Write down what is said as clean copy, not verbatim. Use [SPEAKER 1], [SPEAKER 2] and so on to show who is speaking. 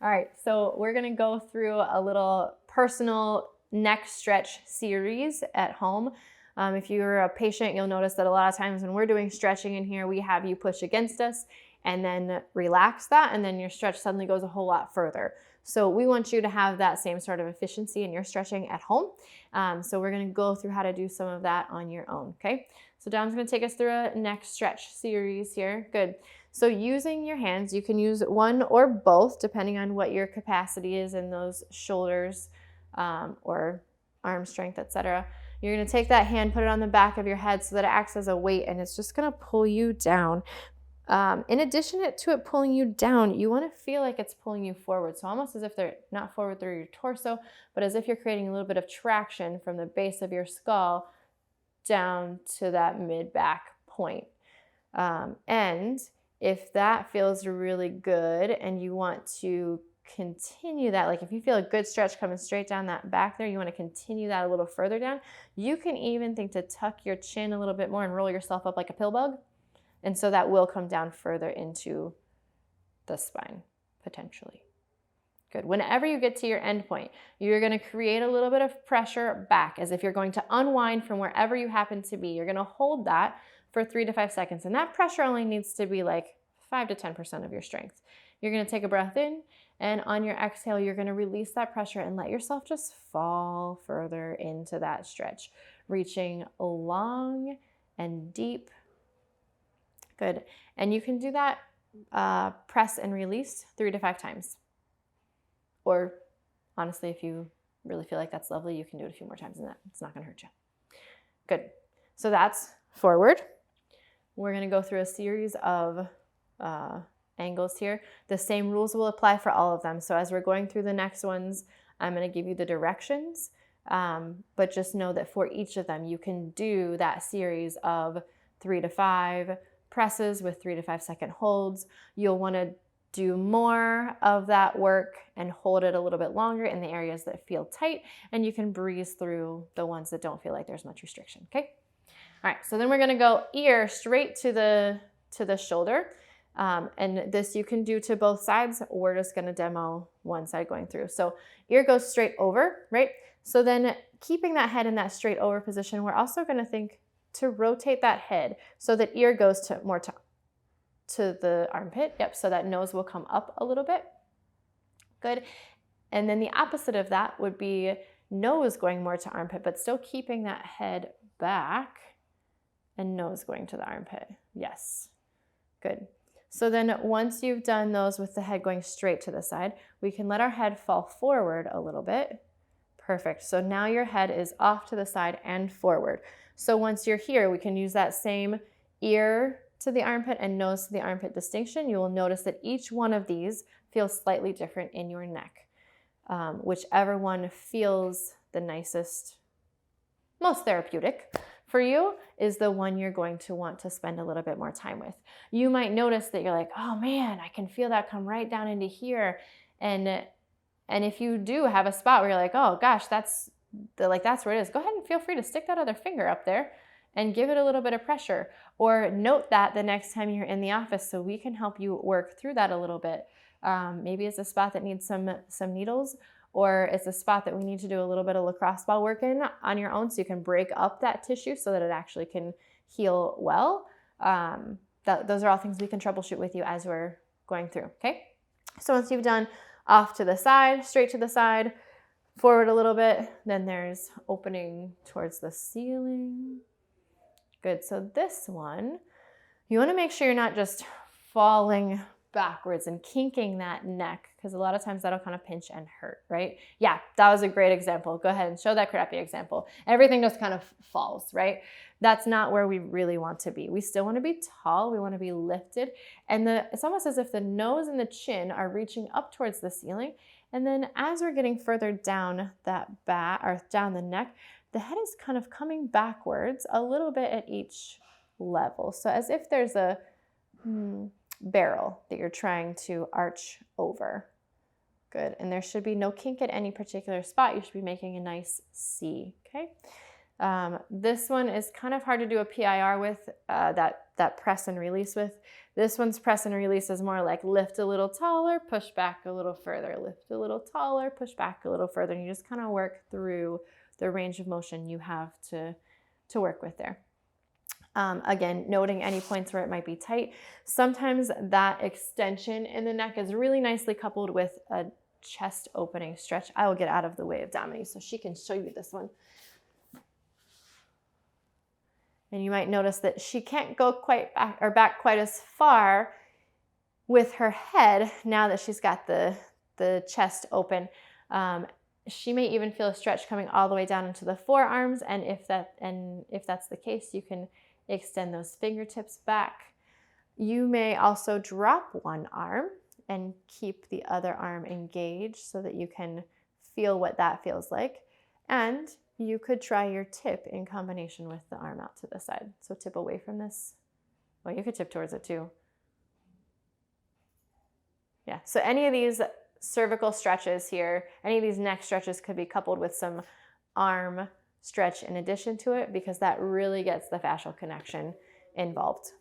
[SPEAKER 1] All right, so we're gonna go through a little personal neck stretch series at home. If you're a patient, you'll notice that a lot of times when we're doing stretching in here, we have you push against us and then relax that, and then your stretch suddenly goes a whole lot further. So we want you to have that same sort of efficiency in your stretching at home. So we're gonna go through how to do some of that on your own, okay? So Dom's gonna take us through a neck stretch series here. Good. So using your hands, you can use one or both, depending on what your capacity is in those shoulders or arm strength, etc. You're gonna take that hand, put it on the back of your head so that it acts as a weight, and it's just gonna pull you down. In addition to it pulling you down, you wanna feel like it's pulling you forward. So almost as if they're not forward through your torso, but as if you're creating a little bit of traction from the base of your skull down to that mid-back point. And if that feels really good and you want to continue that, like if you feel a good stretch coming straight down that back there, you want to continue that a little further down, you can even think to tuck your chin a little bit more and roll yourself up like a pill bug. And so that will come down further into the spine, potentially. Good. Whenever you get to your end point, you're going to create a little bit of pressure back as if you're going to unwind from wherever you happen to be. You're going to hold that for 3 to 5 seconds. And that pressure only needs to be like 5 to 10% of your strength. You're going to take a breath in, and on your exhale, you're going to release that pressure and let yourself just fall further into that stretch, reaching long and deep. Good. And you can do that press and release 3 to 5 times. Or honestly, if you really feel like that's lovely, you can do it a few more times than that. It's not going to hurt you. Good. So that's forward. We're going to go through a series of angles here. The same rules will apply for all of them. So as we're going through the next ones, I'm going to give you the directions, but just know that for each of them, you can do that series of 3 to 5 presses with 3 to 5 second holds. You'll want to do more of that work and hold it a little bit longer in the areas that feel tight, and you can breeze through the ones that don't feel like there's much restriction, okay? All right, so then we're gonna go ear straight to the shoulder. And this you can do to both sides. We're just gonna demo one side going through. So ear goes straight over, right? So then keeping that head in that straight over position, we're also gonna think to rotate that head so that ear goes to more to the armpit. Yep, so that nose will come up a little bit. Good. And then the opposite of that would be nose going more to armpit, but still keeping that head back and nose going to the armpit. Yes. Good. So then once you've done those with the head going straight to the side, we can let our head fall forward a little bit. Perfect. So now your head is off to the side and forward. So once you're here, we can use that same ear to the armpit and nose to the armpit distinction. You will notice that each one of these feels slightly different in your neck. Whichever one feels the nicest, most therapeutic for you is the one you're going to want to spend a little bit more time with. You might notice that you're like, oh man, I can feel that come right down into here. And if you do have a spot where you're like, oh gosh, that's where it is, go ahead and feel free to stick that other finger up there and give it a little bit of pressure, or note that the next time you're in the office so we can help you work through that a little bit. Maybe it's a spot that needs some needles, or it's a spot that we need to do a little bit of lacrosse ball work in on your own so you can break up that tissue so that it actually can heal well. Those are all things we can troubleshoot with you as we're going through, okay? So once you've done off to the side, straight to the side, forward a little bit, then there's opening towards the ceiling. Good, so this one, you wanna make sure you're not just falling backwards and kinking that neck, because a lot of times that'll kind of pinch and hurt, right? Yeah, that was a great example. Go ahead and show that crappy example. Everything just kind of falls, right? That's not where we really want to be. We still want to be tall. We want to be lifted. And it's almost as if the nose and the chin are reaching up towards the ceiling. And then as we're getting further down that back, or down the neck, the head is kind of coming backwards a little bit at each level. So as if there's a barrel that you're trying to arch over. Good. And there should be no kink at any particular spot. You should be making a nice C, okay? This one is kind of hard to do a PIR with, that press and release with. This one's press and release is more like lift a little taller, push back a little further, lift a little taller, push back a little further. And you just kind of work through the range of motion you have to work with there. Again, noting any points where it might be tight. Sometimes that extension in the neck is really nicely coupled with a chest opening stretch. I will get out of the way of Dominique so she can show you this one. And you might notice that she can't go quite back quite as far with her head now that she's got the chest open. She may even feel a stretch coming all the way down into the forearms, and if that's the case, you can extend those fingertips back. You may also drop one arm and keep the other arm engaged so that you can feel what that feels like. And you could try your tip in combination with the arm out to the side. So tip away from this. Well, you could tip towards it too. Yeah, so any of these cervical stretches here, any of these neck stretches could be coupled with some arm stretch in addition to it, because that really gets the fascial connection involved.